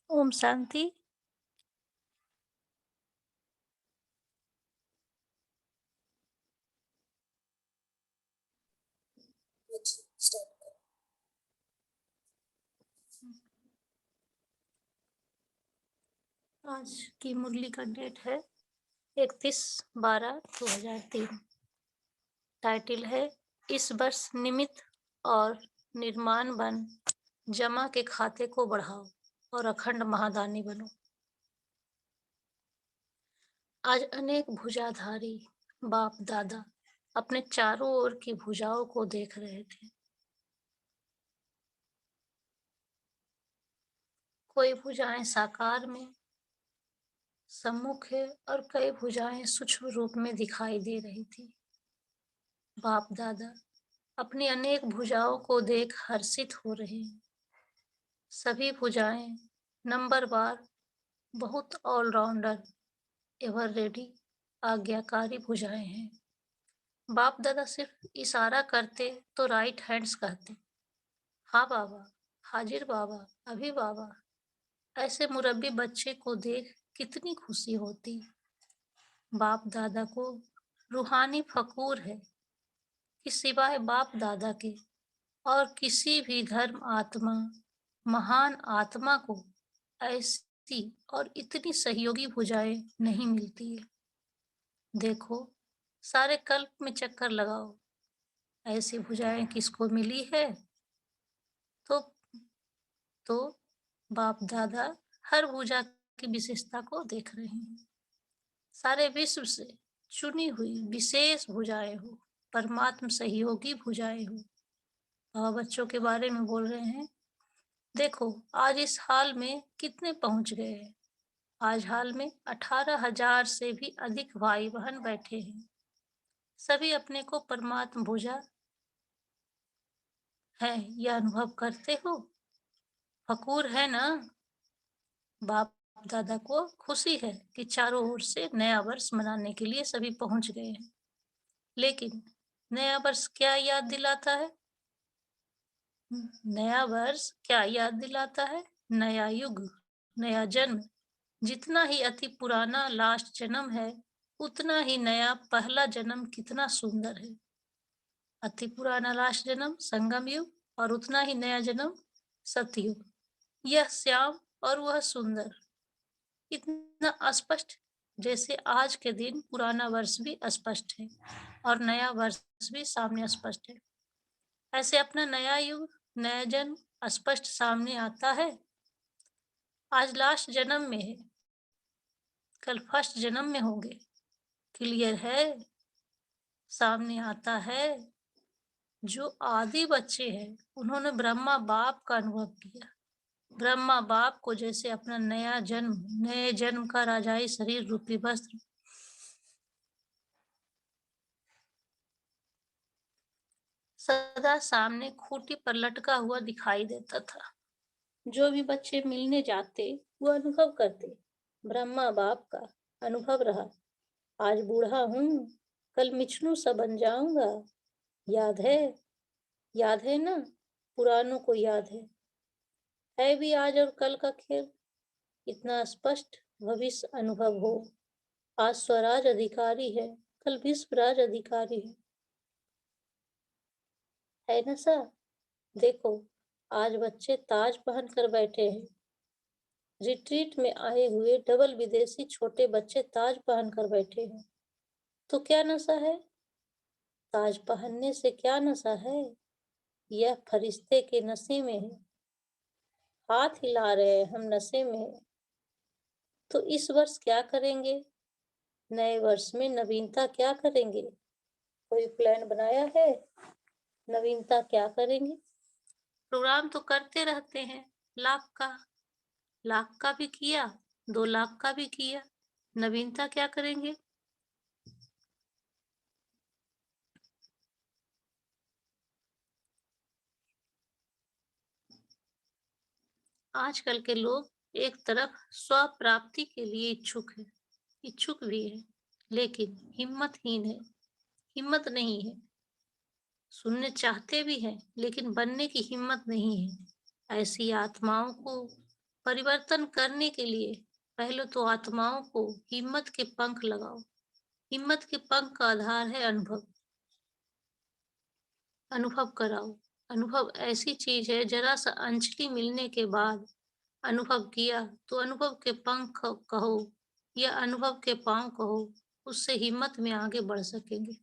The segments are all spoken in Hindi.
ओम शांति। आज की मुरली का डेट है 31/12/2003। टाइटल है इस वर्ष निमित्त और निर्माण बन जमा के खाते को बढ़ाओ और अखंड महादानी बनो। आज अनेक भुजाधारी बाप दादा अपने चारों ओर की भुजाओं को देख रहे थे। कोई भुजाएं साकार में सम्मुख है और कई भुजाएं सूक्ष्म रूप में दिखाई दे रही थी। बाप दादा अपनी अनेक भुजाओं को देख हर्षित हो रहे हैं। सभी भुजाएं नंबरवार बहुत ऑलराउंडर एवर रेडी आज्ञाकारी भुजाएं हैं। बाप दादा सिर्फ इशारा करते तो राइट हैंड्स कहते, हाँ बाबा, हाजिर बाबा, अभी बाबा। ऐसे मुरब्बी बच्चे को देख कितनी खुशी होती। बाप दादा को रूहानी फकूर है कि सिवाय बाप दादा के और किसी भी धर्म आत्मा महान आत्मा को ऐसी और इतनी सहयोगी भुजाएं नहीं मिलती है। देखो, सारे कल्प में चक्कर लगाओ, ऐसी भुजाएं किसको मिली है? तो तो बाप दादा हर भुजा की विशेषता को देख रहे हैं। सारे विश्व से चुनी हुई विशेष भुजाएं हो, परमात्म सहयोगी भुजाएं हो। बाबा बच्चों के बारे में बोल रहे हैं। देखो, आज इस हाल में कितने पहुंच गए हैं। आज हाल में 18,000 से भी अधिक भाई बहन बैठे हैं। सभी अपने को परमात्म भुजा है, यह अनुभव करते हो। फकूर है ना? बाप दादा को खुशी है कि चारों ओर से नया वर्ष मनाने के लिए सभी पहुंच गए हैं। लेकिन नया वर्ष क्या याद दिलाता है? नया वर्ष क्या याद दिलाता है? नया युग, नया जन्म। जितना ही अति पुराना लास्ट जन्म है, उतना ही नया पहला जन्म कितना सुंदर है। अति पुराना लास्ट जन्म संगम युग और उतना ही नया जन्म सतयुग। यह श्याम और वह सुंदर, इतना स्पष्ट जैसे आज के दिन पुराना वर्ष भी स्पष्ट है और नया वर्ष भी सामने स्पष्ट है। ऐसे अपना नया युग, नया जन्म स्पष्ट सामने आता है। आज लास्ट जन्म में है, कल फर्स्ट जन्म में होंगे। क्लियर है? सामने आता है। जो आदि बच्चे हैं, उन्होंने ब्रह्मा बाप का अनुभव किया। ब्रह्मा बाप को जैसे अपना नया जन्म, नए जन्म का राजाई शरीर रूपी वस्त्र सदा सामने खूंटी पर लटका हुआ दिखाई देता था। जो भी बच्चे मिलने जाते वो अनुभव करते, ब्रह्मा बाप का अनुभव रहा। आज बूढ़ा हूँ, कल मिचनू सा बन जाऊंगा। याद है? याद है ना? पुरानों को याद है भी आज और कल का खेल। इतना स्पष्ट भविष्य अनुभव हो। आज स्वराज अधिकारी है, कल विश्वराज अधिकारी है ना सर? देखो, आज बच्चे ताज पहन कर बैठे हैं। रिट्रीट में आए हुए डबल विदेशी छोटे बच्चे ताज पहन कर बैठे हैं। तो क्या नशा है? ताज पहनने से क्या नशा है? यह फरिश्ते के नशे में है। हाथ हिला रहे हैं, हम नशे में हैं। तो इस वर्ष क्या करेंगे? नए वर्ष में नवीनता क्या करेंगे? कोई प्लान बनाया है? नवीनता क्या करेंगे? प्रोग्राम तो करते रहते हैं, लाख का भी किया, 2 लाख का भी किया। नवीनता क्या करेंगे? आजकल के लोग एक तरफ स्व प्राप्ति के लिए इच्छुक भी है, लेकिन हिम्मतहीन है, हिम्मत नहीं है। सुनने चाहते भी हैं, लेकिन बनने की हिम्मत नहीं है। ऐसी आत्माओं को परिवर्तन करने के लिए पहले तो आत्माओं को हिम्मत के पंख लगाओ। हिम्मत के पंख का आधार है अनुभव। अनुभव कराओ। अनुभव ऐसी चीज है, जरा सा अंजलि मिलने के बाद अनुभव किया तो अनुभव के पंख कहो या अनुभव के पांव कहो, उससे हिम्मत में आगे बढ़ सकेंगे।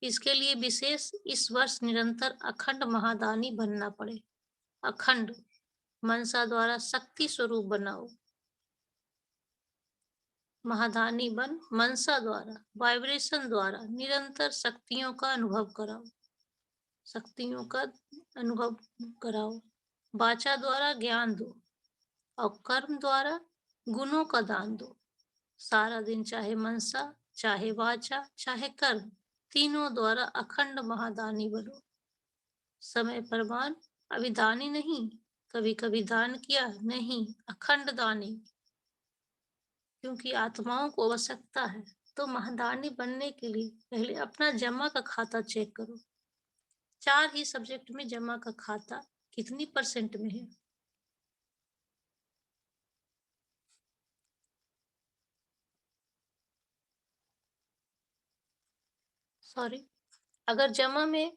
इसके लिए विशेष इस वर्ष निरंतर अखंड महादानी बनना पड़े। अखंड मनसा द्वारा शक्ति स्वरूप बनाओ। महादानी बन मनसा द्वारा, वाइब्रेशन द्वारा निरंतर शक्तियों का अनुभव कराओ। शक्तियों का अनुभव कराओ। वाचा द्वारा ज्ञान दो और कर्म द्वारा गुणों का दान दो। सारा दिन चाहे मनसा, चाहे वाचा, चाहे कर्म, तीनों द्वारा अखंड महादानी बनो। समय प्रमाण, अभी दानी नहीं, कभी कभी दान किया नहीं, अखंड दानी, क्योंकि आत्माओं को आवश्यकता है। तो महादानी बनने के लिए पहले अपना जमा का खाता चेक करो। 4 ही सब्जेक्ट में जमा का खाता कितनी परसेंट में है? सॉरी, अगर जमा में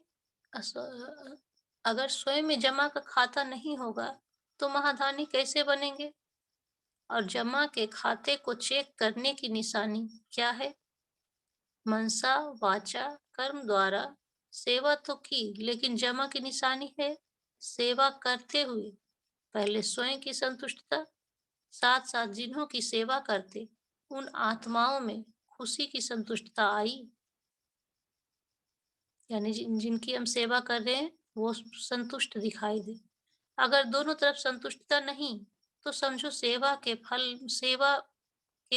अगर स्वयं में जमा का खाता नहीं होगा तो महादानी कैसे बनेंगे? और जमा के खाते को चेक करने की निशानी क्या है? मनसा वाचा कर्म द्वारा सेवा तो की, लेकिन जमा की निशानी है सेवा करते हुए पहले स्वयं की संतुष्टता, साथ साथ जिन्हों की सेवा करते उन आत्माओं में खुशी की संतुष्टता आई, यानी जिनकी हम सेवा कर रहे हैं वो संतुष्ट दिखाई दे। अगर दोनों तरफ संतुष्टता नहीं तो समझो सेवा के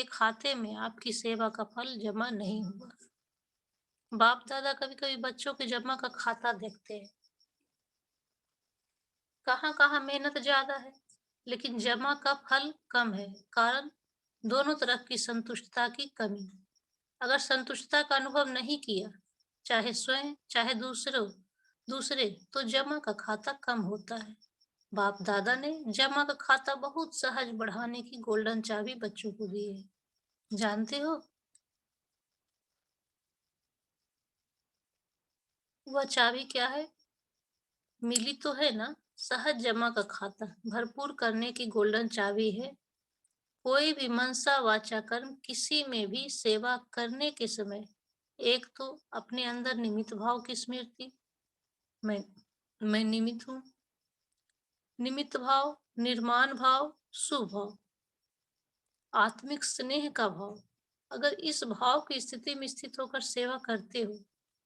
खाते में आपकी सेवा का फल जमा नहीं हुआ। बाप दादा कभी कभी बच्चों के जमा का खाता देखते हैं, कहाँ कहाँ मेहनत ज्यादा है लेकिन जमा का फल कम है। कारण दोनों तरफ की संतुष्टता की कमी। अगर संतुष्टता का अनुभव नहीं किया, चाहे स्वयं चाहे दूसरे, तो जमा का खाता कम होता है। बाप दादा ने जमा का खाता बहुत सहज बढ़ाने की गोल्डन चाबी बच्चों को दी है। जानते हो वह चाबी क्या है? मिली तो है ना, सहज जमा का खाता भरपूर करने की गोल्डन चाबी है। कोई भी मनसा वाचा कर्म किसी में भी सेवा करने के समय एक तो अपने अंदर निमित्त भाव की स्मृति, मैं मैं निमित्त हूँ। निमित्त भाव, निर्माण भाव, शुभ भाव, आत्मिक स्नेह का भाव। अगर इस भाव की स्थिति में स्थित होकर सेवा करते हो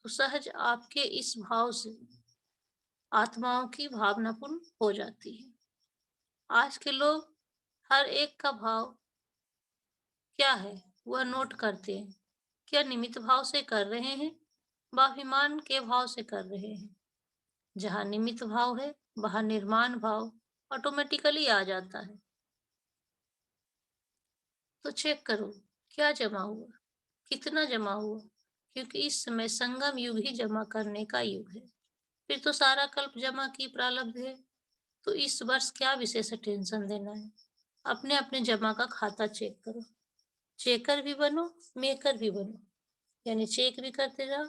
तो सहज आपके इस भाव से आत्माओं की भावना पूर्ण हो जाती है। आज के लोग हर एक का भाव क्या है वह नोट करते हैं। क्या निमित्त भाव से कर रहे हैं, स्वाभिमान के भाव से कर रहे हैं? जहाँ निमित्त भाव है वहाँ निर्माण भाव ऑटोमेटिकली आ जाता है। तो चेक करो क्या जमा हुआ, कितना जमा हुआ, क्योंकि इस समय संगम युग ही जमा करने का युग है। फिर तो सारा कल्प जमा की प्रारब्ध है। तो इस वर्ष क्या विशेष टेंशन देना है? अपने अपने जमा का खाता चेक करो। चेकर भी बनो, मेकर भी बनो, यानी चेक भी करते जाओ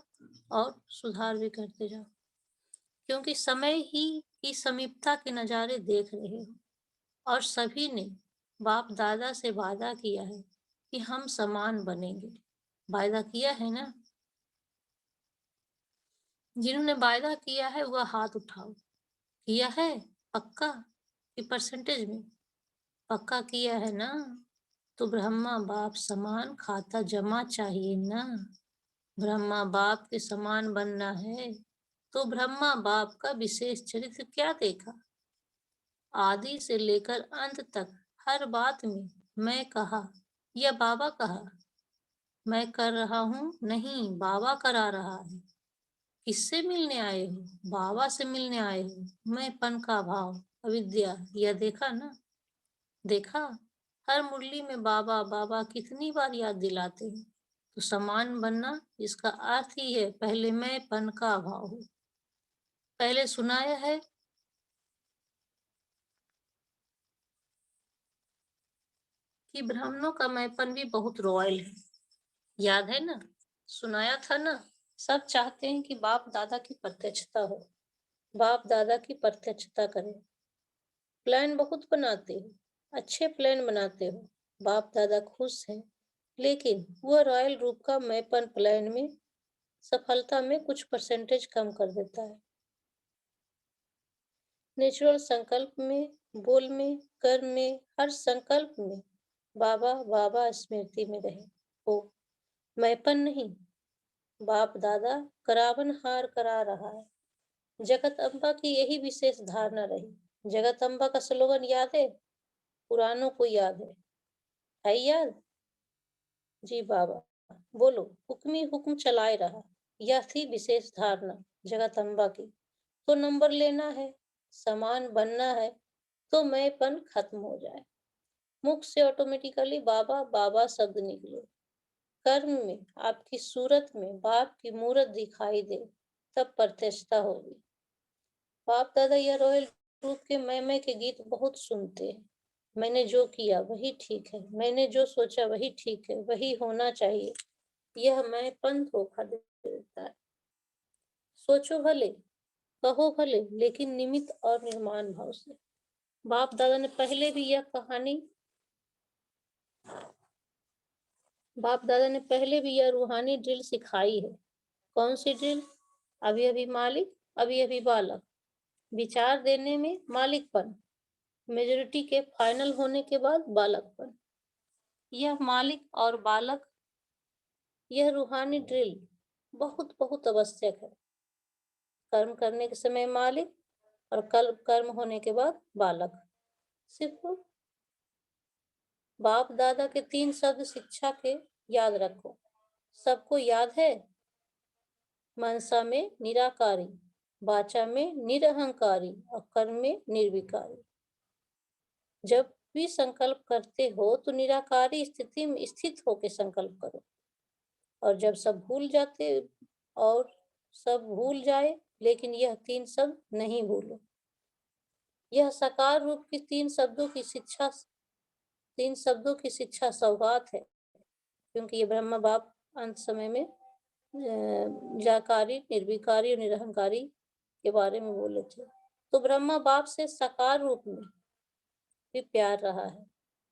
और सुधार भी करते जाओ, क्योंकि समय ही की समीपता के नज़ारे देख रहे हो। और सभी ने बाप दादा से वादा किया है कि हम समान बनेंगे। वायदा किया है ना? जिन्होंने वायदा किया है वह हाथ उठाओ। किया है पक्का कि परसेंटेज में? पक्का किया है ना? तो ब्रह्मा बाप समान खाता जमा चाहिए ना। ब्रह्मा बाप के समान बनना है तो ब्रह्मा बाप का विशेष चरित्र क्या देखा? आदि से लेकर अंत तक हर बात में मैं कहा या बाबा कहा। मैं कर रहा हूँ नहीं, बाबा करा रहा है। किससे मिलने आए हो? बाबा से मिलने आए हो। मैं पन का भाव, अविद्या, यह देखा ना? देखा, हर मुरली में बाबा बाबा कितनी बार याद दिलाते हैं। तो समान बनना इसका अर्थ ही है पहले मैं पन का भाव हो। पहले सुनाया है कि ब्राह्मणों का मैपन भी बहुत रॉयल है। याद है ना? सुनाया था ना? सब चाहते हैं कि बाप दादा की प्रत्यक्षता हो, बाप दादा की प्रत्यक्षता करें। प्लान बहुत बनाते हो, अच्छे प्लान बनाते हो, बाप दादा खुश हैं, लेकिन वह रॉयल रूप का मैपन प्लान में सफलता में कुछ परसेंटेज कम कर देता है। नेचुरल संकल्प में, बोल में, कर्म में, हर संकल्प में बाबा बाबा स्मृति में रहे हो, मैपन नहीं। बाप दादा करावन हार करा रहा है। जगत अम्बा की यही विशेष धारणा रही। जगत अम्बा का स्लोगन याद है? पुरानों को याद है याद? जी बाबा, बोलो। हुक्मी हुक्म चलाए रहा। यह थी विशेष धारणा जगदम्बा की। तो नंबर लेना है, समान बनना है, तो मैंपन खत्म हो जाए। मुख से ऑटोमेटिकली बाबा बाबा शब्द निकले। कर्म में, आपकी सूरत में बाप की मूरत दिखाई दे, तब प्रत्यक्षता होगी। बाप दादा या रॉयल रूप के मैं के गीत बहुत सुनते हैं। मैंने जो किया वही ठीक है, मैंने जो सोचा वही ठीक है, वही होना चाहिए। यह मैंपन धोखा दे देता है। सोचो भले, कहो भले, लेकिन निमित्त और निर्माण भाव से। बाप दादा ने पहले भी यह कहानी बाप दादा ने पहले भी यह रूहानी ड्रिल सिखाई है। कौन सी ड्रिल? अभी अभी मालिक, अभी अभी बालक। विचार देने में मालिकपन, मेजोरिटी के फाइनल होने के बाद बालकपन। यह मालिक और बालक, यह रूहानी ड्रिल बहुत बहुत आवश्यक है। कर्म करने के समय मालिक और कल कर्म होने के बाद बालक। सिर्फ बाप दादा के 3 शब्द शिक्षा के याद रखो। सबको याद है? मनसा में निराकारी, वाचा में निरहंकारी और कर्म में निर्विकारी। जब भी संकल्प करते हो तो निराकारी स्थिति में स्थित होकर संकल्प करो। और जब सब भूल जाते और सब भूल जाए, लेकिन यह 3 शब्द नहीं भूलो। यह साकार रूप की 3 शब्दों की शिक्षा सौगात है, क्योंकि ये ब्रह्म बाप अंत समय में जाकारी, निर्विकारी और निरहंकारी के बारे में बोले थे। तो ब्रह्मा बाप से साकार रूप में भी प्यार रहा है।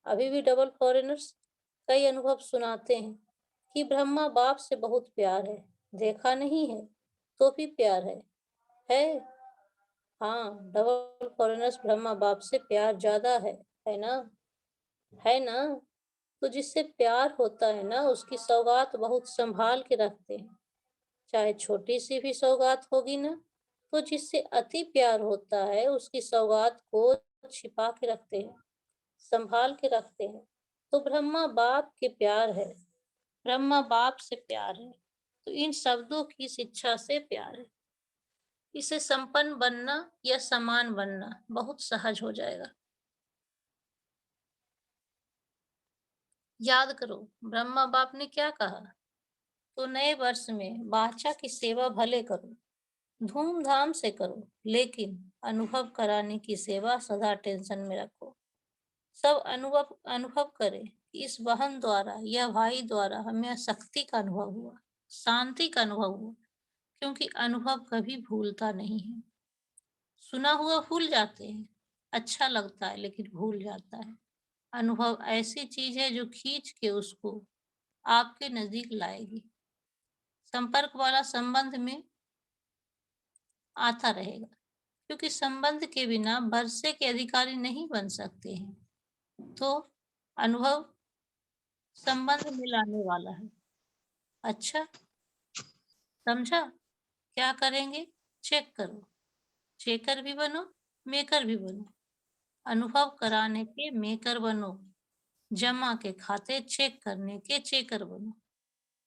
अभी भी डबल फॉरेनर्स कई अनुभव सुनाते हैं कि ब्रह्मा बाप से बहुत प्यार है। देखा नहीं है तो भी प्यार है? हाँ, डबल फॉरेनर्स ब्रह्मा बाप से प्यार ज्यादा है ना? है ना? तो जिससे प्यार होता है ना, उसकी सौगात बहुत संभाल के रखते हैं। चाहे छोटी सी भी सौगात होगी ना, तो जिससे अति प्यार होता है उसकी सौगात को छिपा के रखते हैं, संभाल के रखते हैं। तो ब्रह्मा बाप के प्यार है, ब्रह्मा बाप से प्यार है, तो इन शब्दों की शिक्षा से प्यार है। इसे संपन्न बनना या समान बनना बहुत सहज हो जाएगा। याद करो, ब्रह्मा बाप ने क्या कहा? तो नए वर्ष में बाचा की सेवा भले करो, धूमधाम से करो, लेकिन अनुभव कराने की सेवा सदा टेंशन में रखो। सब अनुभव अनुभव करें कि इस बहन द्वारा या भाई द्वारा हमें शक्ति का अनुभव हुआ, शांति का अनुभव हुआ, क्योंकि अनुभव कभी भूलता नहीं है। सुना हुआ भूल जाते हैं, अच्छा लगता है लेकिन भूल जाता है। अनुभव ऐसी चीज है जो खींच के उसको आपके नजदीक लाएगी। संपर्क वाला संबंध में आता रहेगा, क्योंकि संबंध के बिना वर्षे के अधिकारी नहीं बन सकते हैं। तो अनुभव संबंध में लाने वाला है। अच्छा, समझा? क्या करेंगे? चेक करो, चेकर भी बनो, मेकर भी बनो। अनुभव कराने के मेकर बनो, जमा के खाते चेक करने के चेकर बनो।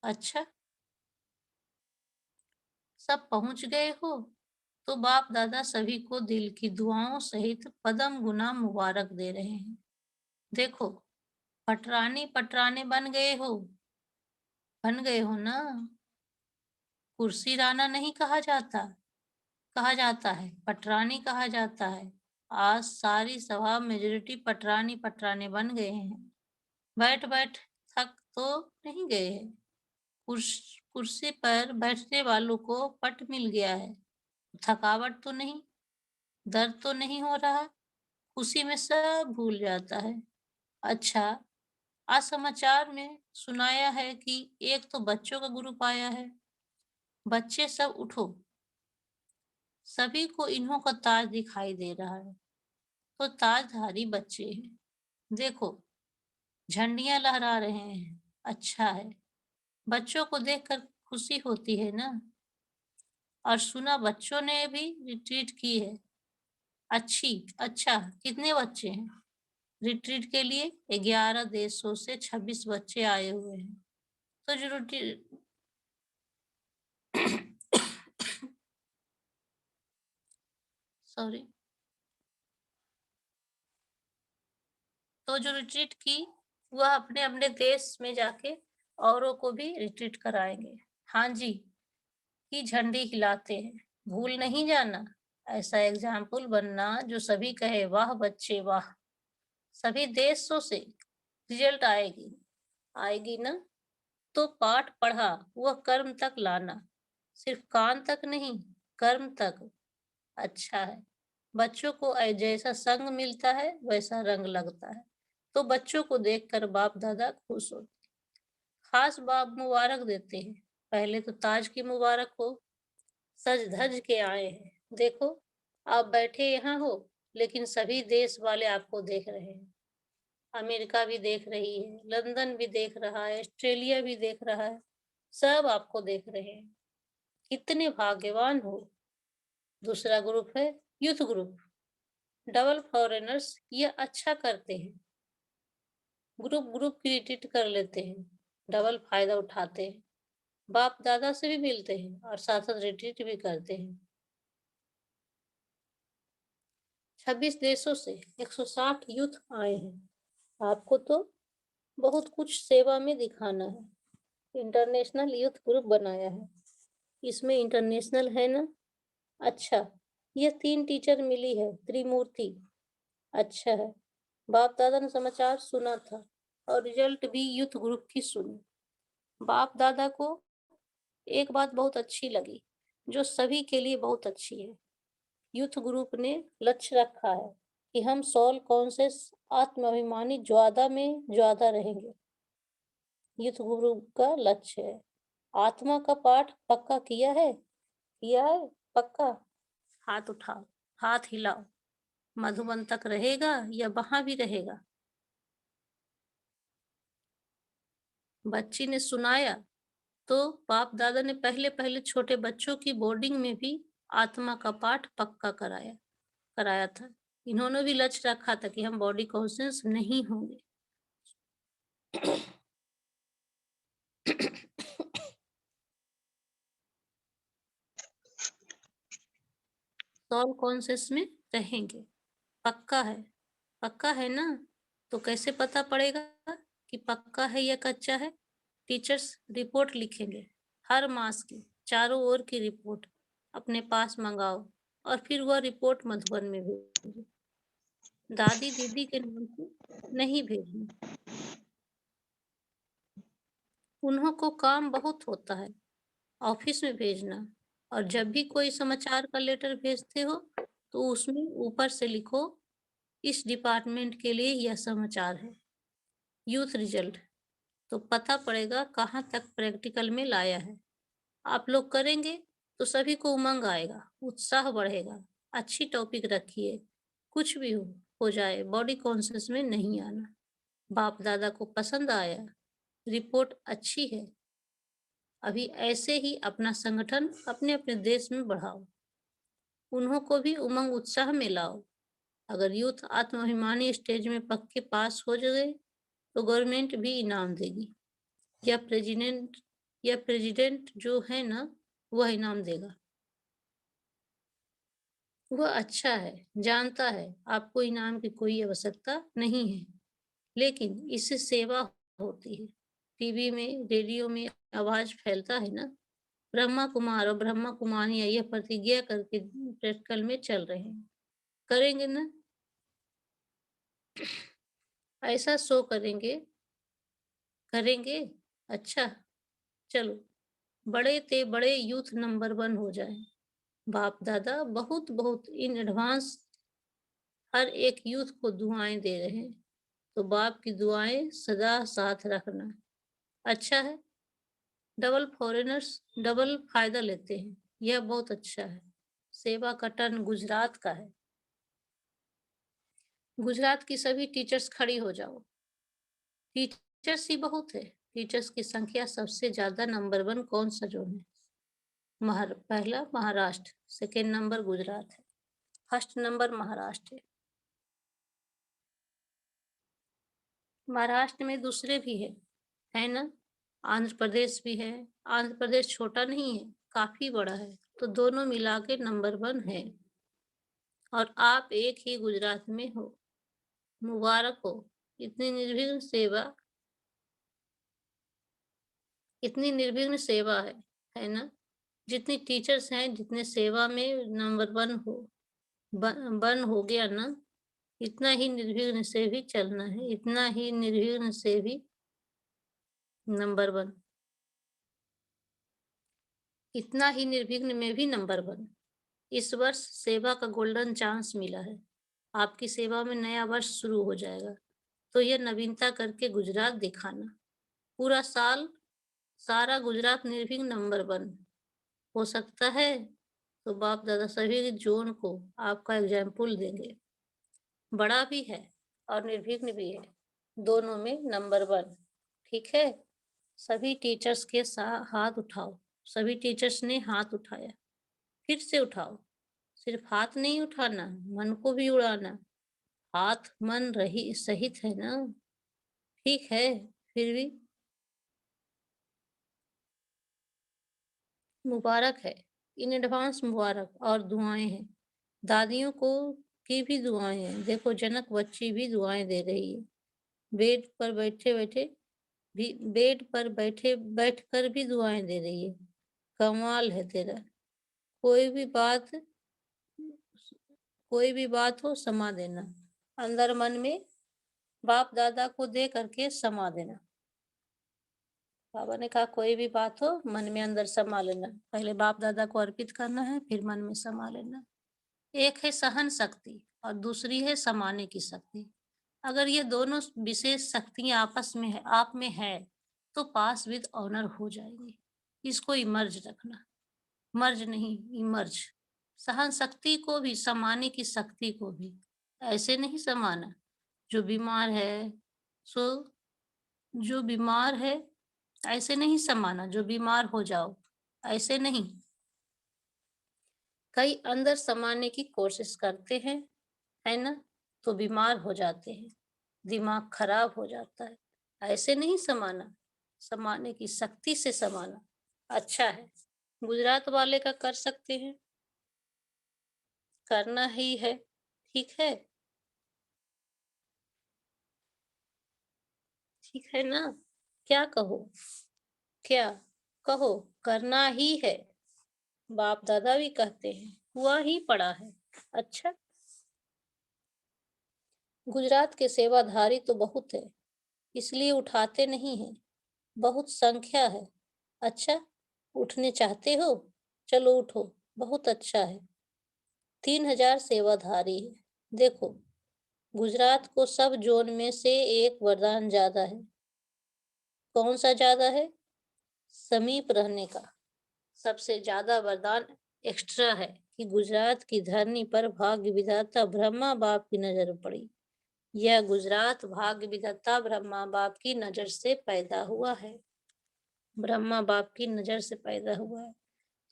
अच्छा, सब पहुंच गए हो? तो बाप दादा सभी को दिल की दुआओं सहित पदम गुना मुबारक दे रहे हैं। देखो, पटरानी पटराने बन गए हो ना? कुर्सी राना नहीं कहा जाता है, पटरानी कहा जाता है। आज सारी सभा मेजोरिटी पटरानी पटराने बन गए हैं। बैठ बैठ थक तो नहीं गए हैं? कुर्सी पर बैठने वालों को पट मिल गया है। थकावट तो नहीं, दर्द तो नहीं हो रहा, उसी में सब भूल जाता है। अच्छा, आज समाचार में सुनाया है कि एक तो बच्चों का ग्रुप आया है। बच्चे सब उठो, सभी को इन्हों का ताज दिखाई दे रहा है। तो ताजधारी बच्चे हैं। देखो, झंडियां लहरा रहे हैं। अच्छा है, बच्चों को देखकर खुशी होती है ना। और सुना बच्चों ने भी रिट्रीट की है। अच्छा, कितने बच्चे हैं? रिट्रीट के लिए 11 देशों से 26 बच्चे आए हुए हैं। तो जो सॉरी, तो जो रिट्रीट की वह अपने अपने देश में जाके औरों को भी रिट्रीट कराएंगे। हाँ जी, की झंडी हिलाते हैं। भूल नहीं जाना। ऐसा एग्जाम्पल बनना जो सभी कहे वाह बच्चे वाह। सभी देशों से रिजल्ट आएगी। आएगी ना। तो पाठ पढ़ा, वह कर्म तक लाना। सिर्फ कान तक नहीं, कर्म तक। अच्छा है, बच्चों को जैसा संग मिलता है वैसा रंग लगता है। तो बच्चों को देखकर बाप दादा खुश होते। खास बाप मुबारक देते हैं। पहले तो ताज की मुबारक हो। सज धज के आए हैं। देखो, आप बैठे यहाँ हो, लेकिन सभी देश वाले आपको देख रहे हैं। अमेरिका भी देख रही है, लंदन भी देख रहा है, ऑस्ट्रेलिया भी देख रहा है। सब आपको देख रहे हैं। कितने भाग्यवान हो। दूसरा ग्रुप है यूथ ग्रुप। डबल फॉरेनर्स ये अच्छा करते हैं। ग्रुप ग्रुप क्रिएट कर लेते हैं। डबल फायदा उठाते हैं। बाप दादा से भी मिलते हैं और साथ साथ रिट्रीट भी करते हैं। 26 देशों से 160 यूथ आए हैं। आपको तो बहुत कुछ सेवा में दिखाना है। इंटरनेशनल यूथ ग्रुप बनाया है। इसमें इंटरनेशनल है ना। अच्छा, ये 3 टीचर मिली है त्रिमूर्ति। अच्छा है, बाप दादा ने समाचार सुना था और रिजल्ट भी यूथ ग्रुप की सुनी। बाप दादा को एक बात बहुत अच्छी लगी, जो सभी के लिए बहुत अच्छी है। यूथ ग्रुप ने लक्ष्य रखा है कि हम सोल कॉन्शियस आत्माभिमानी ज्यादा में ज्यादा रहेंगे। यूथ ग्रुप का लक्ष्य है। आत्मा का पाठ पक्का किया है? किया है पक्का? हाथ उठाओ, हाथ हिलाओ। मधुबन तक रहेगा या वहां भी रहेगा? बच्ची ने सुनाया। तो बाप दादा ने पहले पहले छोटे बच्चों की बोर्डिंग में भी आत्मा का पाठ पक्का कराया कराया था। इन्होंने भी लक्ष्य रखा था कि हम बॉडी कॉन्शियस नहीं होंगे। सोल कॉन्शियस में रहेंगे। पक्का है। पक्का है ना। तो कैसे पता पड़ेगा कि पक्का है या कच्चा है? टीचर्स रिपोर्ट लिखेंगे। हर मास की चारों ओर की रिपोर्ट अपने पास मंगाओ और फिर वह रिपोर्ट मधुबन में भेजो। दादी दीदी के नाम से नहीं भेजना। उन्हों को काम बहुत होता है। ऑफिस में भेजना। और जब भी कोई समाचार का लेटर भेजते हो तो उसमें ऊपर से लिखो, इस डिपार्टमेंट के लिए यह समाचार है। Youth result. तो पता पड़ेगा कहाँ तक प्रैक्टिकल में लाया है। आप लोग करेंगे तो सभी को उमंग आएगा, उत्साह बढ़ेगा। अच्छी टॉपिक रखिए। कुछ भी हो जाए, बॉडी कॉन्शियस में नहीं आना। बाप दादा को पसंद आया, रिपोर्ट अच्छी है। अभी ऐसे ही अपना संगठन अपने अपने देश में बढ़ाओ। उन्हों को भी उमंग उत्साह में लाओ। अगर यूथ आत्माभिमानी स्टेज में पक्के पास हो गए तो गवर्नमेंट भी इनाम देगी। या प्रेसिडेंट जो है ना, वह इनाम देगा। वह अच्छा है, जानता है आपको इनाम की कोई आवश्यकता नहीं है, लेकिन इससे सेवा होती है। टीवी में, रेडियो में आवाज फैलता है ना। ब्रह्मा कुमार और ब्रह्मा कुमारियां यह प्रतिज्ञा करके प्रैक्टिकल में चल रहे हैं। करेंगे ना। ऐसा शो करेंगे करेंगे? अच्छा, चलो, बड़े ते बड़े यूथ नंबर 1 हो जाएँ। बाप-दादा बहुत-बहुत इन एडवांस हर एक यूथ को दुआएँ दे रहे हैं, तो बाप की दुआएँ सदा साथ रखना। अच्छा है, डबल फॉरेनर्स डबल फ़ायदा लेते हैं, यह बहुत अच्छा है। सेवा का टर्न गुजरात का है। गुजरात की सभी टीचर्स खड़ी हो जाओ। टीचर्स ही बहुत है। टीचर्स की संख्या सबसे ज़्यादा नंबर 1 कौन-सा ज़ोन है? पहला महाराष्ट्र, सेकंड नंबर गुजरात है, फर्स्ट नंबर महाराष्ट्र है। महाराष्ट्र में दूसरे भी है ना? आंध्र प्रदेश भी है। आंध्र प्रदेश छोटा नहीं है, काफ़ी बड़ा है, तो दोनों मिला के नंबर 1 है। और आप एक ही गुजरात में हो। मुबारक हो। इतनी निर्विघ्न सेवा इतनी निर्विघ्न सेवा है ना? जितनी टीचर्स हैं, जितने सेवा में नंबर 1 हो 1 हो गया ना, इतना ही निर्विघ्न से भी चलना है, इतना ही निर्विघ्न से भी नंबर 1, इतना ही निर्विघ्न में भी नंबर 1। इस वर्ष सेवा का गोल्डन चांस मिला है। आपकी सेवा में नया वर्ष शुरू हो जाएगा, तो यह नवीनता करके गुजरात दिखाना। पूरा साल सारा गुजरात निर्विघ्न नंबर 1 हो सकता है, तो बाप दादा सभी जोन को आपका एग्जाम्पल देंगे। बड़ा भी है और निर्विघ्न भी है, दोनों में नंबर 1। ठीक है? सभी टीचर्स के हाथ उठाओ। सभी टीचर्स ने हाथ उठाया। फिर से उठाओ। सिर्फ हाथ नहीं उठाना, मन को भी उड़ाना। हाथ मन रही सहित है ना? ठीक है, फिर भी मुबारक है। इन एडवांस मुबारक और दुआएं हैं। दादियों को की भी दुआएं हैं। देखो, जनक बच्ची भी दुआएं दे रही है। बेड पर बैठे बैठे भी बेड पर बैठकर भी दुआएं दे रही है। कमाल है तेरा। कोई भी बात कोई भी बात हो समा देना। अंदर मन में बाप दादा को दे करके समा देना। बाबा ने कहा कोई भी बात हो मन में अंदर समा लेना। पहले बाप दादा को अर्पित करना है, फिर मन में समा लेना। एक है सहन शक्ति और दूसरी है समाने की शक्ति। अगर ये दोनों विशेष शक्तियां आपस में है आप में है, तो पास विद ऑनर हो जाएगी। इसको इमर्ज रखना, मर्ज नहीं, इमर्ज। सहन शक्ति को भी, समाने की शक्ति को भी। ऐसे नहीं समाना, जो बीमार है सो जो बीमार है ऐसे नहीं समाना, जो बीमार हो जाओ ऐसे नहीं। कई अंदर समाने की कोशिश करते हैं, है ना, तो बीमार हो जाते हैं, दिमाग खराब हो जाता है। ऐसे नहीं समाना, समाने की शक्ति से समाना अच्छा है। गुजरात वाले का कर सकते हैं, करना ही है। ठीक है, ठीक है ना? क्या कहो, क्या कहो, करना ही है। बाप दादा भी कहते हैं, हुआ ही पड़ा है। अच्छा, गुजरात के सेवाधारी तो बहुत है, इसलिए उठाते नहीं हैं। बहुत संख्या है। अच्छा, उठने चाहते हो? चलो उठो, बहुत अच्छा है। 3000 सेवाधारी है। देखो, गुजरात को सब जोन में से एक वरदान ज्यादा है। कौन सा ज्यादा है? समीप रहने का। सबसे ज्यादा वरदान एक्स्ट्रा है कि गुजरात की धरनी पर भाग्य विधाता ब्रह्मा बाप की नजर पड़ी। यह गुजरात भाग्य विधाता ब्रह्मा बाप की नजर से पैदा हुआ है। ब्रह्मा बाप की नजर से पैदा हुआ है,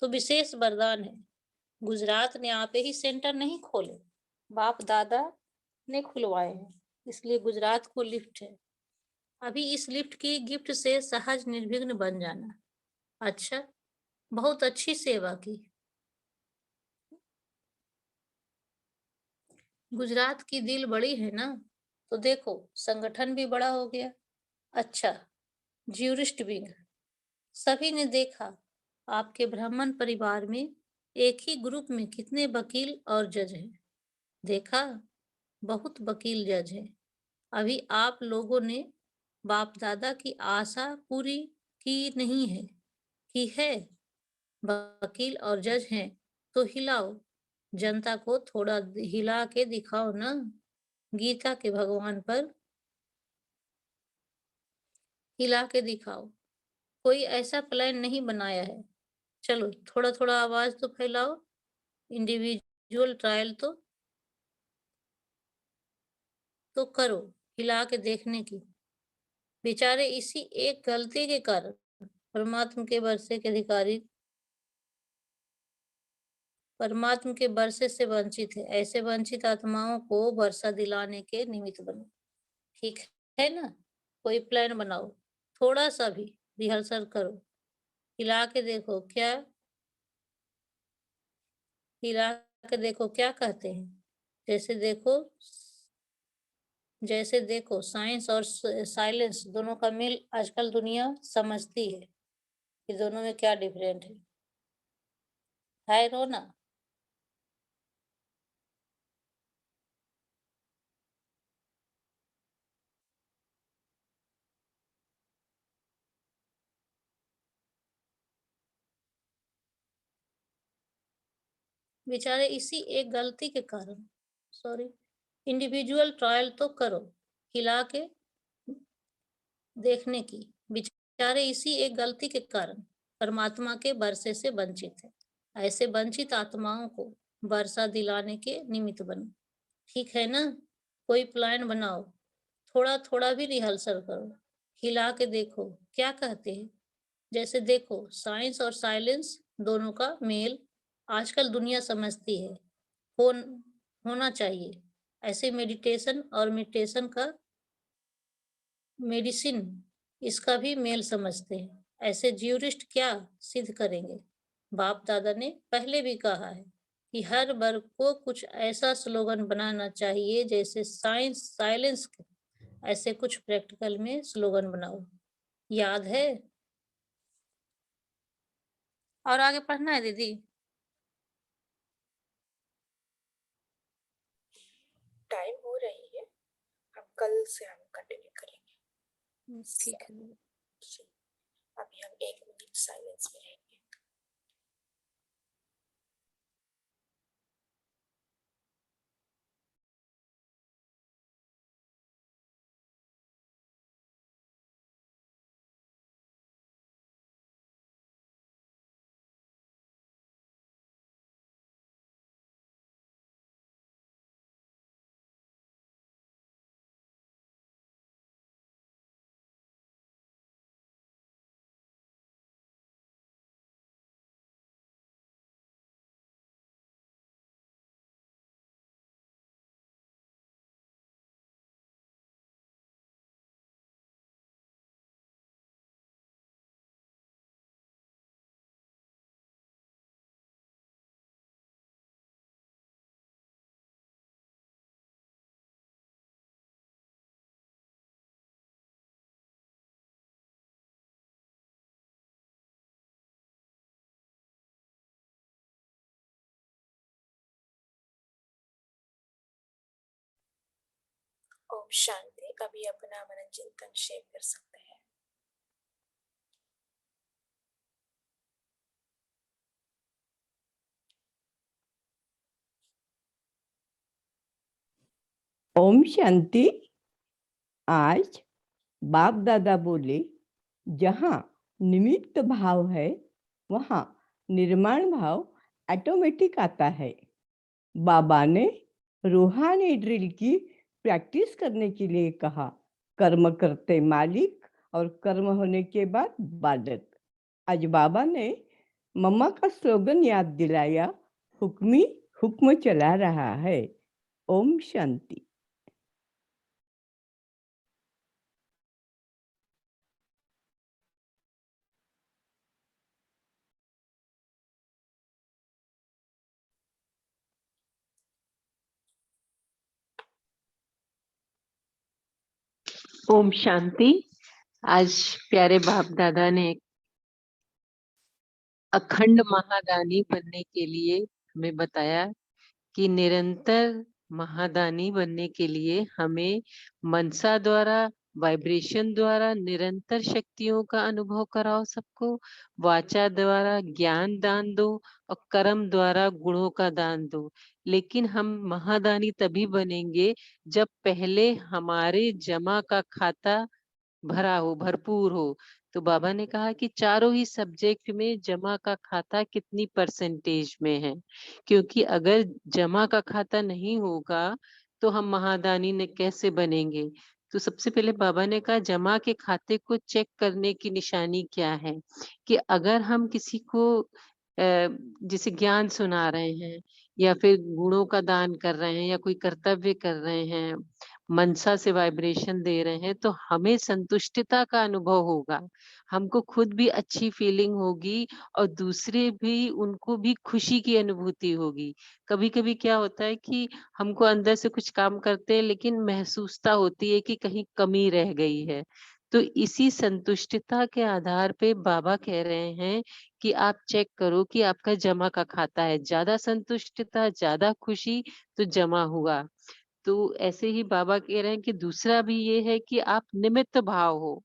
तो विशेष वरदान है। गुजरात ने आप ही सेंटर नहीं खोले, बाप दादा ने खुलवाए हैं, इसलिए गुजरात को लिफ्ट है। अभी इस लिफ्ट की गिफ्ट से सहज निर्विघ्न बन जाना। अच्छा, बहुत अच्छी सेवा की। गुजरात की दिल बड़ी है ना, तो देखो, संगठन भी बड़ा हो गया। अच्छा, ज्यूरिस्ट विंग। सभी ने देखा, आपके ब्राह्मण परिवार में एक ही ग्रुप में कितने वकील और जज हैं। देखा, बहुत वकील जज हैं। अभी आप लोगों ने बाप दादा की आशा पूरी की नहीं है, की है। वकील और जज हैं तो हिलाओ, जनता को थोड़ा हिला के दिखाओ ना। गीता के भगवान पर हिला के दिखाओ। कोई ऐसा प्लान नहीं बनाया है। चलो थोड़ा थोड़ा आवाज तो फैलाओ। इंडिविजुअल ट्रायल तो करो, हिला के देखने की। बेचारे इसी एक गलती के कारण परमात्मा के वर्षे के अधिकारी परमात्मा के वर्षे से वंचित है। ऐसे वंचित आत्माओं को वर्षा दिलाने के निमित्त बनो। ठीक है ना? कोई प्लान बनाओ, थोड़ा सा भी रिहर्सल करो। हिला के देखो क्या हिला के देखो क्या कहते हैं। जैसे देखो जैसे देखो साइंस और साइलेंस दोनों का मेल आजकल दुनिया समझती है कि दोनों में क्या डिफरेंट है रोना? बेचारे इसी एक गलती के कारण सॉरी इंडिविजुअल ट्रायल तो करो, हिला के देखने की। बेचारे इसी एक गलती के कारण परमात्मा के वर्षे से वंचित है। ऐसे वंचित आत्माओं को वर्षा दिलाने के निमित्त बनो। ठीक है ना? कोई प्लान बनाओ, थोड़ा थोड़ा भी रिहर्सल करो। हिला के देखो क्या कहते हैं। जैसे देखो साइंस और साइलेंस दोनों का मेल आजकल दुनिया समझती है। हो होना चाहिए। ऐसे मेडिटेशन और मेडिटेशन का मेडिसिन इसका भी मेल समझते हैं। ऐसे ज्यूरिस्ट क्या सिद्ध करेंगे? बाप दादा ने पहले भी कहा है कि हर वर्ग को कुछ ऐसा स्लोगन बनाना चाहिए जैसे साइंस साइलेंस। ऐसे कुछ प्रैक्टिकल में स्लोगन बनाओ, याद है? और आगे पढ़ना है दीदी? टाइम हो रही है, हम कल से हम कंटिन्यू करेंगे। ठीक है दीदी। जी, अभी हम 1 मिनट साइलेंस में रहेंगे। ओम शांति। अभी अपना मन चिंतन शेयर कर सकते हैं। ओम शांति। आज बाप दादा बोले, जहाँ निमित्त भाव है वहाँ निर्माण भाव ऑटोमेटिक आता है। बाबा ने रूहानी ड्रिल की प्रैक्टिस करने के लिए कहा। कर्म करते मालिक और कर्म होने के बाद बालक। आज बाबा ने मम्मा का स्लोगन याद दिलाया, हुक्मी हुक्म चला रहा है। ओम शांति। ओम शांति। आज प्यारे बाप दादा ने अखंड महादानी बनने के लिए हमें बताया कि निरंतर महादानी बनने के लिए हमें मनसा द्वारा वाइब्रेशन द्वारा निरंतर शक्तियों का अनुभव कराओ सबको। वाचा द्वारा ज्ञान दान दो और कर्म द्वारा गुणों का दान दो। लेकिन हम महादानी तभी बनेंगे जब पहले हमारे जमा का खाता भरा हो, भरपूर हो। तो बाबा ने कहा कि चारों ही सब्जेक्ट में जमा का खाता कितनी परसेंटेज में है, क्योंकि अगर जमा का खाता नहीं होगा तो हम महादानी ने कैसे बनेंगे। तो सबसे पहले बाबा ने कहा जमा के खाते को चेक करने की निशानी क्या है, कि अगर हम किसी को जैसे ज्ञान सुना रहे हैं या फिर गुणों का दान कर रहे हैं या कोई कर्तव्य कर रहे हैं, मनसा से वाइब्रेशन दे रहे हैं, तो हमें संतुष्टता का अनुभव होगा, हमको खुद भी अच्छी फीलिंग होगी और दूसरे भी, उनको भी खुशी की अनुभूति होगी। कभी कभी क्या होता है कि हमको अंदर से कुछ काम करते हैं लेकिन महसूसता होती है कि कहीं कमी रह गई है। तो इसी संतुष्टता के आधार पे बाबा कह रहे हैं कि आप चेक करो कि आपका जमा का खाता है, ज्यादा संतुष्टता, ज्यादा खुशी, तो जमा हुआ। तो ऐसे ही बाबा कह रहे हैं कि दूसरा भी ये है कि आप निमित्त भाव हो,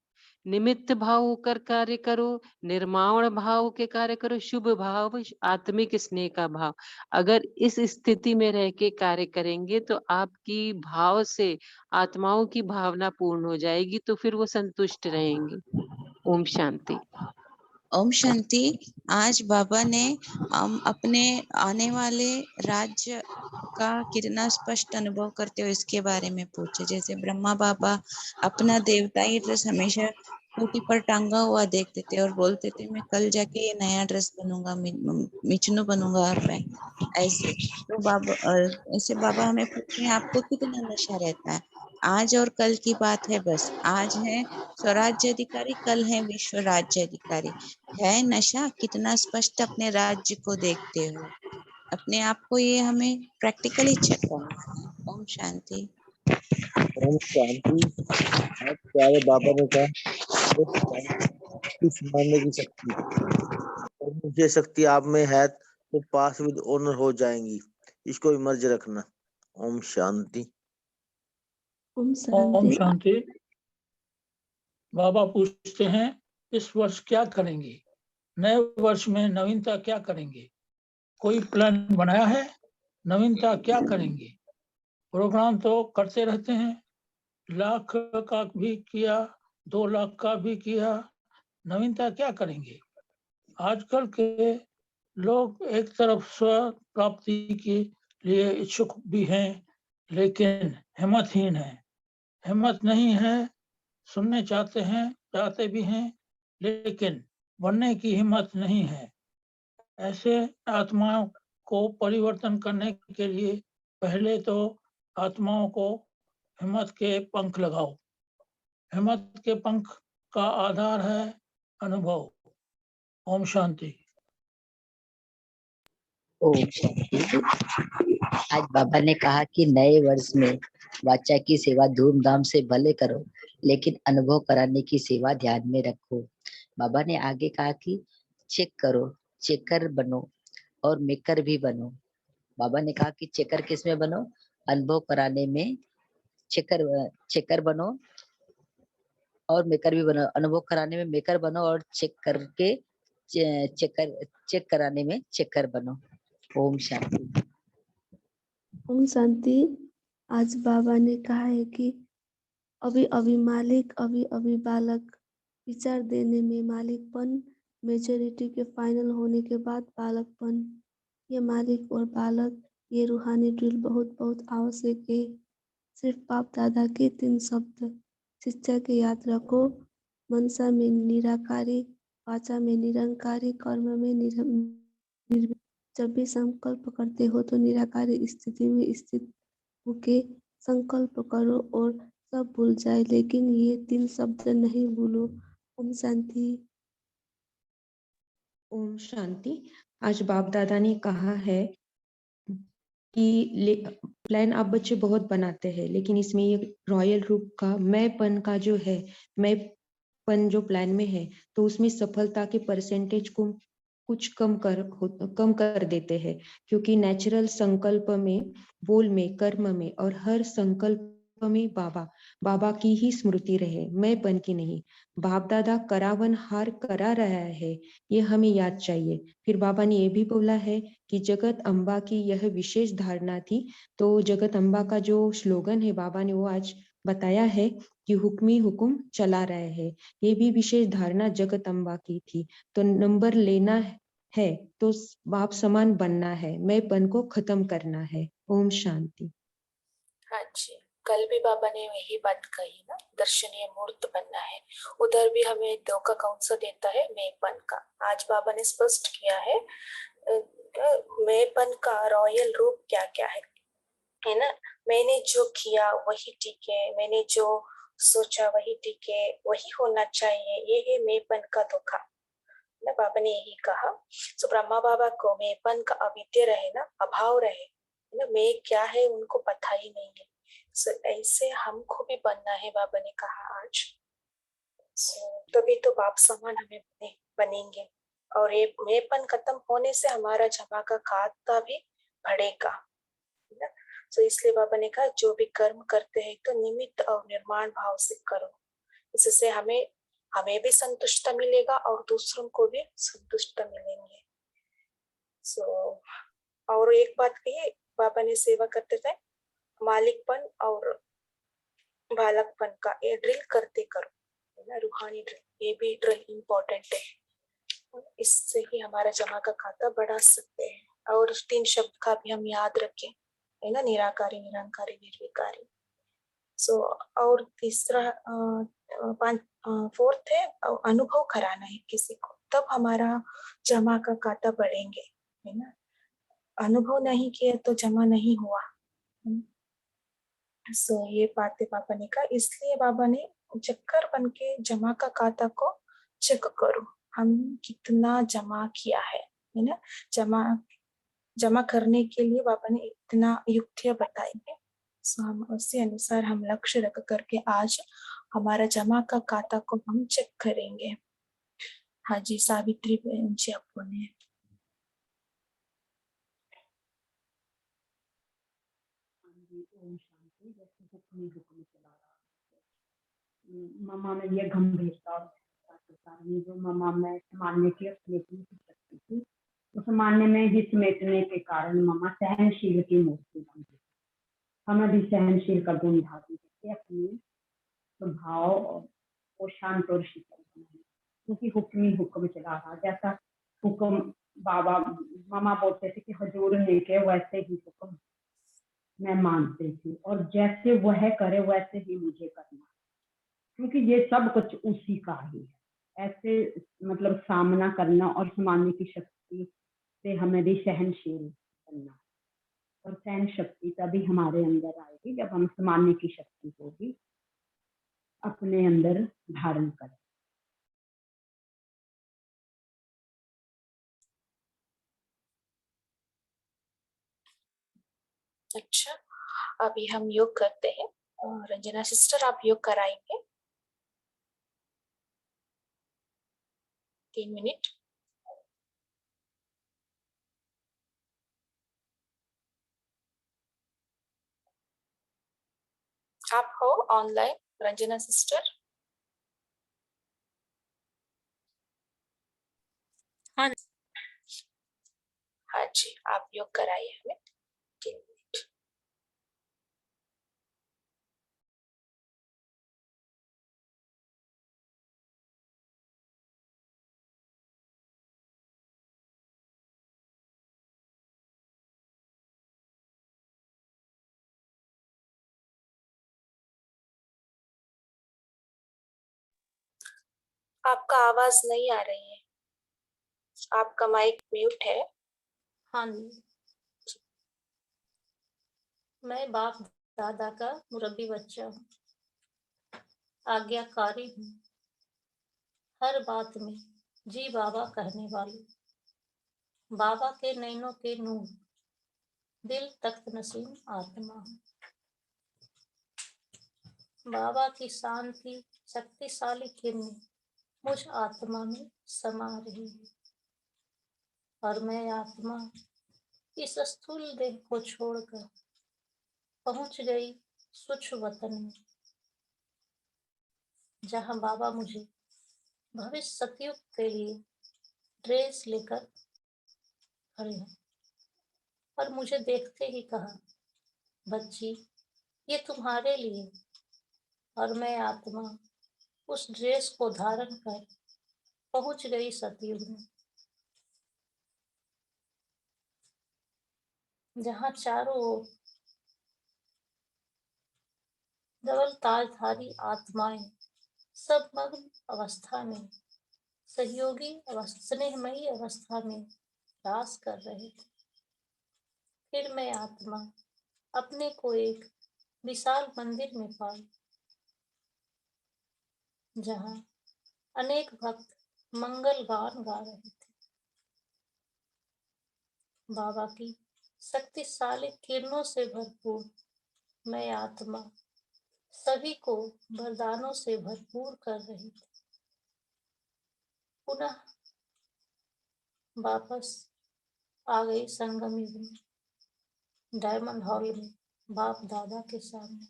निमित्त भाव होकर कार्य करो, निर्माण भाव के कार्य करो, शुभ भाव, आत्मिक स्नेह का भाव। अगर इस स्थिति में रह के कार्य करेंगे तो आपकी भाव से आत्माओं की भावना पूर्ण हो जाएगी, तो फिर वो संतुष्ट रहेंगे। ओम शांति। ओम शांति। आज बाबा ने अपने आने वाले राज्य का कितना स्पष्ट अनुभव करते हो इसके बारे में पूछे। जैसे ब्रह्मा बाबा अपना देवताई ड्रेस हमेशा खूंटी पर टांगा हुआ देखते थे और बोलते थे मैं कल जाके ये नया ड्रेस बनूंगा, मिचनू बनूंगा और मैं ऐसे। तो ऐसे बाबा हमें पूछ रहे हैं आपको कितना नशा रहता है। आज और कल की बात है, बस आज है स्वराज्य अधिकारी, कल है विश्व राज्य अधिकारी। है नशा, कितना स्पष्ट अपने राज्य को देखते हो, अपने आप को ये हमें प्रैक्टिकली चेक करना है। ओम शांति। ओम शांति। आज प्यारे बाबा ने कहा कुछ मानने की शक्ति और मुझे शक्ति आप में है तो पास विद ऑनर हो जाएंगी, इसको भी मर्ज रखना। ओम शांति। ओम ओम शांति। शांति। बाबा पूछते हैं इस वर्ष क्या करेंगे, नए वर्ष में नवीनता क्या करेंगे, कोई प्लान बनाया है, नवीनता क्या करेंगे। प्रोग्राम तो करते रहते हैं, 1 लाख का भी किया, 2 लाख का भी किया, नवीनता क्या करेंगे। आजकल के लोग एक तरफ स्व प्राप्ति के लिए इच्छुक भी हैं लेकिन हिम्मतहीन है, हिम्मत नहीं है, सुनने चाहते भी हैं लेकिन बनने की हिम्मत नहीं है। ऐसे आत्माओं को परिवर्तन करने के लिए पहले तो आत्माओं को हिम्मत के पंख लगाओ। हिम्मत के पंख का आधार है अनुभव। ओम शांति। ओम शांति। आज बाबा ने कहा कि नए वर्ष में वाचा की सेवा धूमधाम से भले करो लेकिन अनुभव कराने की सेवा ध्यान में रखो। बाबा ने आगे कहा कि चेक करो, चेकर बनो और मेकर भी बनो। बाबा ने कहा कि चेकर किस में बनो, अनुभव कराने में चेकर बनो और मेकर भी बनो। अनुभव कराने में मेकर बनो और चेक कराने में चेकर बनो। ओम शांति। ओम शांति। आज बाबा ने कहा है कि अभी अभी मालिक, अभी अभी बालक। विचार देने में मालिकपन, मेजोरिटी के फाइनल होने के बाद बालकपन। ये मालिक और बालक, ये रूहानी ड्रिल बहुत बहुत आवश्यक है। सिर्फ बाप दादा के 3 शब्द शिक्षा की याद रखो। मनसा में निराकारी, वाचा में निरंकारी, कर्म में निर्विकार। जब भी संकल्प करते हो तो निराकारी स्थिति में स्थित होके संकल्प करो और सब भूल जाए, लेकिन ये 3 शब्द नहीं भूलो। ओम शांति। ओम शांति। आज बाप दादा ने कहा है कि प्लान आप बच्चे बहुत बनाते हैं लेकिन इसमें ये रॉयल रूप का मैंपन का जो है, मैंपन जो प्लान में है तो उसमें सफलता के परसेंटेज को कुछ कम कर देते हैं, क्योंकि नेचुरल संकल्प में, बोल में, कर्म में और हर संकल्प में बाबा, बाबा की ही स्मृति रहे, मैंपन की नहीं। बाप दादा करावन हार करा रहा है, ये हमें याद चाहिए। फिर बाबा ने ये भी बोला है कि जगत अम्बा की यह विशेष धारणा थी। तो जगत अम्बा का जो स्लोगन है बाबा ने वो आज बताया है कि हुक्मी हुक्म चला रहे हैं। ये भी विशेष धारणा जगत अम्बा की थी। तो नंबर लेना है तो बाप समान बनना है, मैंपन को खत्म करना है। ओम शांति। हाँ जी, कल भी बाबा ने यही बात कही ना, दर्शनीय मूर्त बनना है। उधर भी हमें धोखा कौन सा देता है? मैंपन का। आज बाबा ने स्पष्ट किया है मैंपन का रॉयल रूप क्या क्या है ना। मैंने जो किया वही ठीक है, मैंने जो सोचा वही ठीक है, वही होना चाहिए, ये है मैंपन का धोखा ना। बाबा ने यही कहा। सो ब्रह्मा बाबा को मैंपन का अविद्य रहे ना, अभाव रहे ना, मैं क्या है उनको पता ही नहीं है। सो ऐसे हमको भी बनना है, बाबा ने कहा आज। तभी तो बाप समान हमें बनेंगे। और ये मैंपन खत्म होने से हमारा जमा का खाता भी बढ़ेगा ना। तो इसलिए बाबा ने कहा जो भी कर्म करते हैं तो निमित्त और निर्माण भाव से करो, इससे हमें भी संतुष्ट मिलेगा और दूसरों को भी संतुष्ट मिलेंगे। और एक बात कही बाबा ने, सेवा करते थे मालिकपन और बालकपन का ये ड्रिल करते करो ना, रूहानी ड्रिल, ये भी ड्रिल इम्पोर्टेंट है। इससे ही हमारा जमा का खाता बढ़ा सकते हैं। और 3 शब्द का भी हम याद रखें है ना, निराकारी, निरंकारी, निर्विकारी। और तीसरा 4th है अनुभव कराना है किसी को, तब हमारा जमा का खाता बढ़ेंगे है ना। अनुभव नहीं किया तो जमा नहीं हुआ। ये बातें पापा ने कहा, इसलिए बाबा ने चक्कर बन के जमा का खाता को चेक करो, हम कितना जमा किया है ना। जमा करने के लिए बाबा ने इतना युक्तियां बताई है। हम उसी अनुसार हम लक्ष्य रख करके आज हमारा जमा का खाता को हम चेक करेंगे। हाँ जी, सावित्री बहन जी अपने मम्मा में ये गंभीरता और जो मम्मा में मानने की समेटने की शक्ति थी, उस मानने में ही समेटने के कारण मम्मा सहनशील की मूर्ति बन गई। हमें भी सहनशील का गुण धारण करके अपने स्वभाव को शांत और शीतल बनाए, क्योंकि हुक्म ही हुक्म चला रहा। जैसा हुक्म बाबा मम्मा बोलते थे कि हजूर ने के वैसे ही हुक्म मैं मानती थी, और जैसे वह करे वैसे ही मुझे करना, क्योंकि ये सब कुछ उसी का ही है। ऐसे मतलब सामना करना और संभालने की शक्ति से हमें भी सहनशील बनना, और सहन शक्ति तभी हमारे अंदर आएगी जब हम संभालने की शक्ति को भी अपने अंदर धारण करें। अच्छा, अभी हम योग करते हैं। रंजना सिस्टर, आप योग कराएंगे 3 मिनट। आप हो ऑनलाइन रंजना सिस्टर? हाँ हाँ जी, आप योग कराइए हमें 3 मिनट। आपका आवाज नहीं आ रही है, आपका माइक म्यूट है। हाँ जी, मैं बाप दादा का मुरब्बी बच्चा हूँ, आज्ञाकारी हूँ, हर बात में जी बाबा कहने वाली, बाबा के नैनों के नूर, दिल तख्त नसीम आत्मा हूँ। बाबा की शांति शक्तिशाली किरणें मुझ आत्मा में समा रही है, और मैं आत्मा इस स्थूल देह को छोड़कर पहुंच गई स्वच्छ वतन में, जहां बाबा मुझे भविष्य सतयुग के लिए ड्रेस लेकर खड़े हैं और मुझे देखते ही कहा, बच्ची ये तुम्हारे लिए। और मैं आत्मा उस ड्रेस को धारण कर पहुंच गई सतयुग में, जहां चारों ओर डबल ताजधारी आत्माएं सब मग्न अवस्था में, सहयोगी स्नेहमयी अवस्था में रास कर रहे थे। फिर मैं आत्मा अपने को एक विशाल मंदिर में पाई, जहां अनेक भक्त मंगल गान गा रहे थे। बाबा की शक्तिशाली किरणों से भरपूर मैं आत्मा सभी को वरदानों से भरपूर कर रही थी। पुनः वापस आ गई संगम युग में, डायमंड हॉल में बाप दादा के सामने।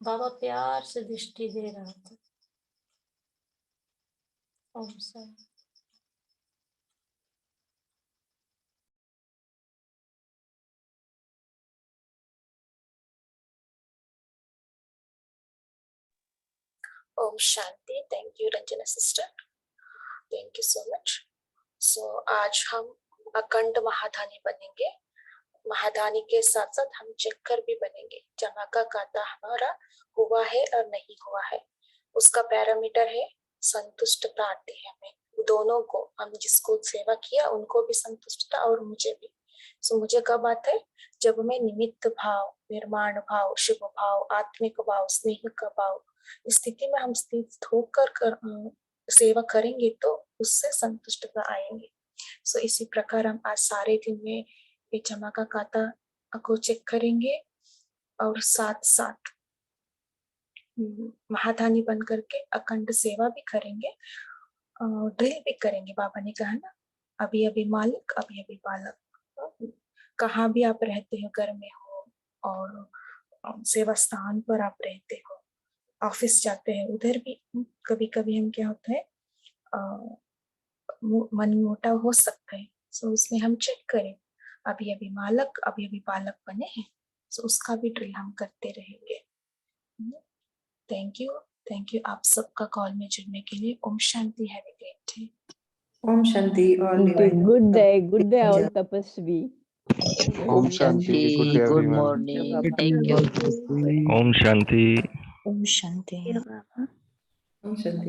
बाबा प्यार से दृष्टि दे रहा था। Om Shanti. Om Shanti. Thank you, Ranjana sister. Thank you so much. So आज हम अखंड महाधानी बनेंगे। महाधानी के साथ साथ हम चक्कर भी बनेंगे। जमा का खाता हमारा हुआ है और नहीं हुआ है, उसका पैरामीटर है संतुष्टता आती है हमें दोनों को। हम जिसको सेवा किया उनको भी संतुष्टता और मुझे भी। सो मुझे कब आता है? जब मैं निमित्त भाव, निर्माण भाव, शुभ भाव, आत्मिक भाव, स्नेह का भाव, स्थिति में हम स्थित होकर सेवा करेंगे तो उससे संतुष्टता आएंगे। सो इसी प्रकार हम आज सारे दिन में ये जमा का खाता को चेक करेंगे और साथ साथ महाधानी बन करके अखंड सेवा भी करेंगे, ड्रिल भी करेंगे। बाबा ने कहा ना, अभी अभी मालिक अभी अभी बालक। कहाँ भी आप रहते हो, घर में हो और सेवा स्थान पर आप रहते हो, ऑफिस जाते हैं, उधर भी कभी कभी हम क्या होता है मन मोटा हो सकता है। सो उसमें हम चेक करें, अभी अभी मालक अभी अभी बालक बने हैं, सो उसका भी ड्रिल हम करते रहेंगे। थैंक यू आप सबका कॉल में जुड़ने के लिए। Om Shanti. Have a great day. Om Shanti, all divine. Good day all tapasvi. Om Shanti. Good day, Good everyone. morning. Thank you. Om Shanti. Om Shanti. Om Shanti.